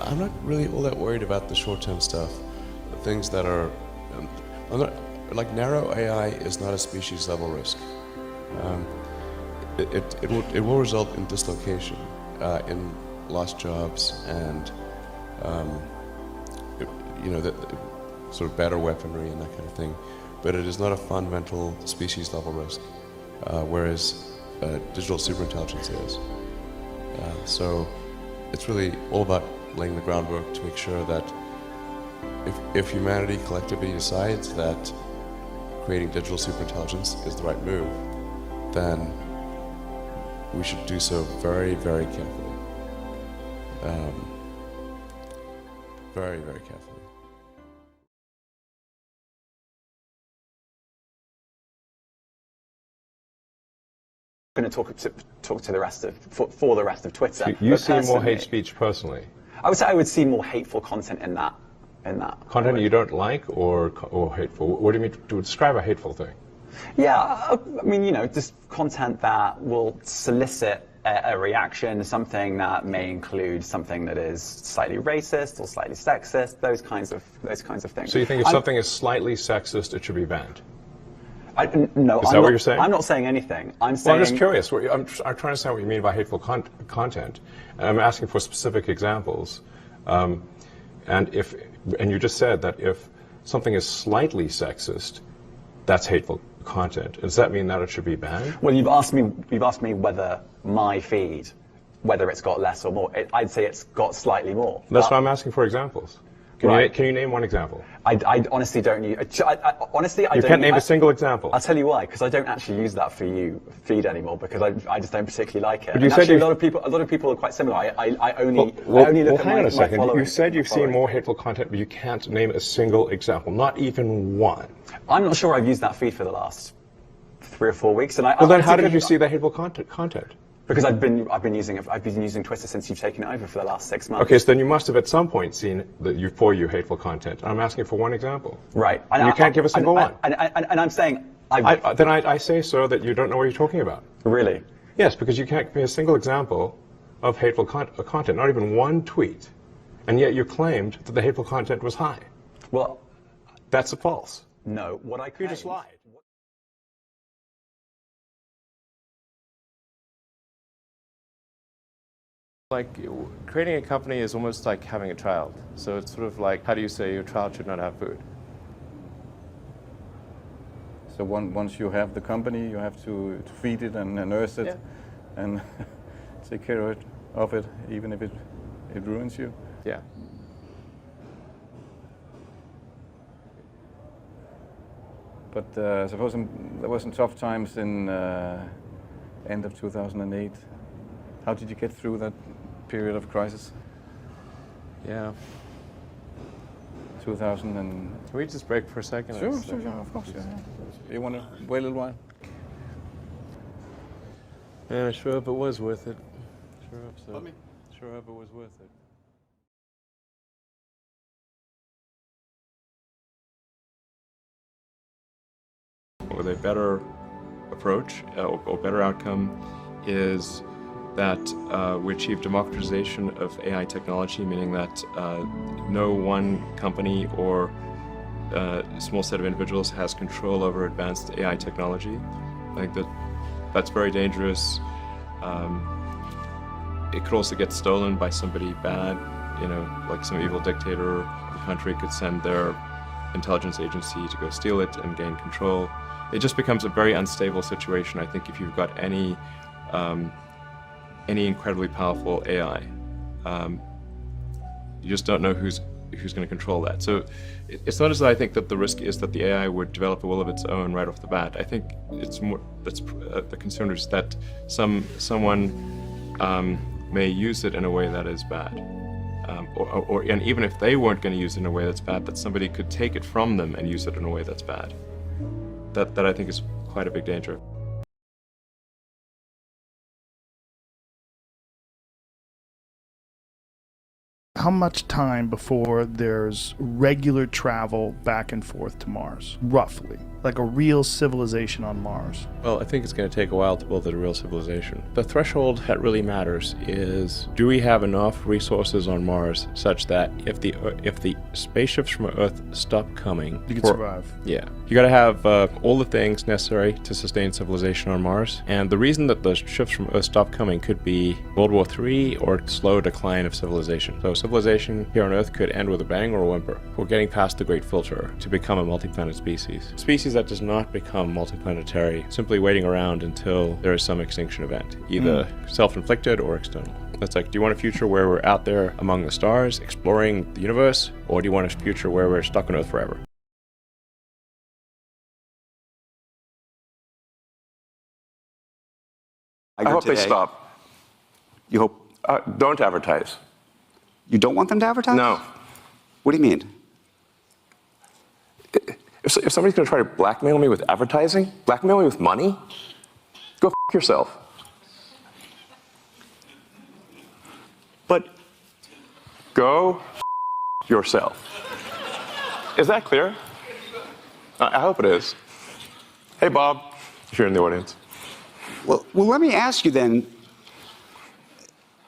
I'm not really all that worried about the short-term stuff. The things that are, like narrow AI is not a species-level risk. It will result in dislocation, in lost jobs, and the sort of better weaponry and that kind of thing. But it is not a fundamental species-level risk, whereas digital superintelligence is. So it's really all about laying the groundwork to make sure that if humanity collectively decides that creating digital superintelligence is the right move, then we should do so very, very carefully. Very, very carefully. Going to talk to the rest of for the rest of Twitter. So you see more hate speech personally? I would say I would see more hateful content in that. Content you don't like or hateful? What do you mean to describe a hateful thing? Yeah, I mean, just content that will solicit a reaction, something that may include something that is slightly racist or slightly sexist, those kinds of things. So you think if something is slightly sexist, it should be banned? No, is that what you're saying? I'm not saying anything. I'm saying. Well, I'm just curious. I'm trying to understand what you mean by hateful content, and I'm asking for specific examples. And you just said that if something is slightly sexist, that's hateful content. Does that mean that it should be banned? Well, you've asked me whether my feed, whether it's got less or more. I'd say it's got slightly more. That's why I'm asking for examples. Can you name one example? I honestly don't use. Honestly, I you don't. Can't name a single example. I'll tell you why. Because I don't actually use that for you feed anymore. Because I just don't particularly like it. But you and said actually, a lot of people are quite similar. I only look at hang on a second. following. You said you've seen more hateful content, but you can't name a single example, not even one. I'm not sure I've used that feed for the last 3 or 4 weeks. And then how did you see the hateful content? Because I've been using Twitter since you've taken it over for the last 6 months. Okay, so then you must have at some point seen for you hateful content. I'm asking for one example. Right. And you can't give a single one. And I'm saying then I say so that you don't know what you're talking about. Really? Yes, because you can't give me a single example of hateful content, not even one tweet, and yet you claimed that the hateful content was high. Well, that's false. No, what I claimed. You just lied. Like, creating a company is almost like having a child. So it's sort of like, how do you say your child should not have food? So once you have the company, you have to feed it and nurse it and take care of it, even if it ruins you. Yeah. But suppose there were some tough times in end of 2008. How did you get through that period of crisis? Yeah. 2000 and... Can we just break for a second? Sure, of course. Yeah. You want to wait a little while? Yeah, sure hope it was worth it. Sure hope so. Sure hope it was worth it. With a better approach or better outcome is that we achieve democratization of AI technology, meaning that no one company or small set of individuals has control over advanced AI technology. I think that's very dangerous. It could also get stolen by somebody bad, like some evil dictator of a country could send their intelligence agency to go steal it and gain control. It just becomes a very unstable situation, I think, if you've got any incredibly powerful AI. You just don't know who's going to control that. So it's not as though I think that the risk is that the AI would develop a will of its own right off the bat. I think it's more that's the concern is that someone may use it in a way that is bad, and even if they weren't going to use it in a way that's bad, that somebody could take it from them and use it in a way that's bad. That I think is quite a big danger. How much time before there's regular travel back and forth to Mars, roughly? like a real civilization on Mars? Well, I think it's going to take a while to build a real civilization. The threshold that really matters is, do we have enough resources on Mars such that if the spaceships from Earth stop coming, You can survive. Yeah, you got to have all the things necessary to sustain civilization on Mars. And the reason that the ships from Earth stop coming could be World War III or slow decline of civilization. So civilization here on Earth could end with a bang or a whimper. We're getting past the Great Filter to become a multi-planet species. Species that does not become multiplanetary, simply waiting around until there is some extinction event, either self-inflicted or external. It's like, do you want a future where we're out there among the stars, exploring the universe, or do you want a future where we're stuck on Earth forever? I hope they stop. You hope Don't advertise. you don't want them to advertise? No. What do you mean? If somebody's going to try to blackmail me with advertising, blackmail me with money, go f yourself. But Go f yourself. Is that clear? I hope it is. Hey, Bob, if you're in the audience. well, let me ask you then.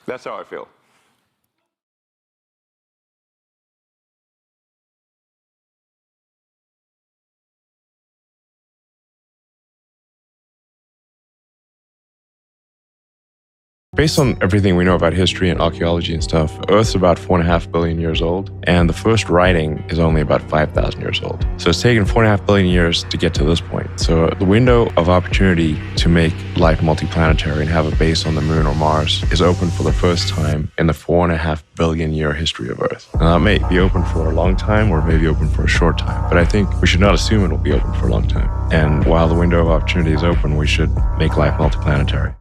That's how I feel. Based on everything we know about history and archaeology and stuff, Earth's about 4.5 billion years old, and the first writing is only about 5,000 years old. So it's taken 4.5 billion years to get to this point. So the window of opportunity to make life multiplanetary and have a base on the moon or Mars is open for the first time in the 4.5 billion year history of Earth. Now, it may be open for a long time or it may be open for a short time, but I think we should not assume it will be open for a long time. And while the window of opportunity is open, we should make life multiplanetary.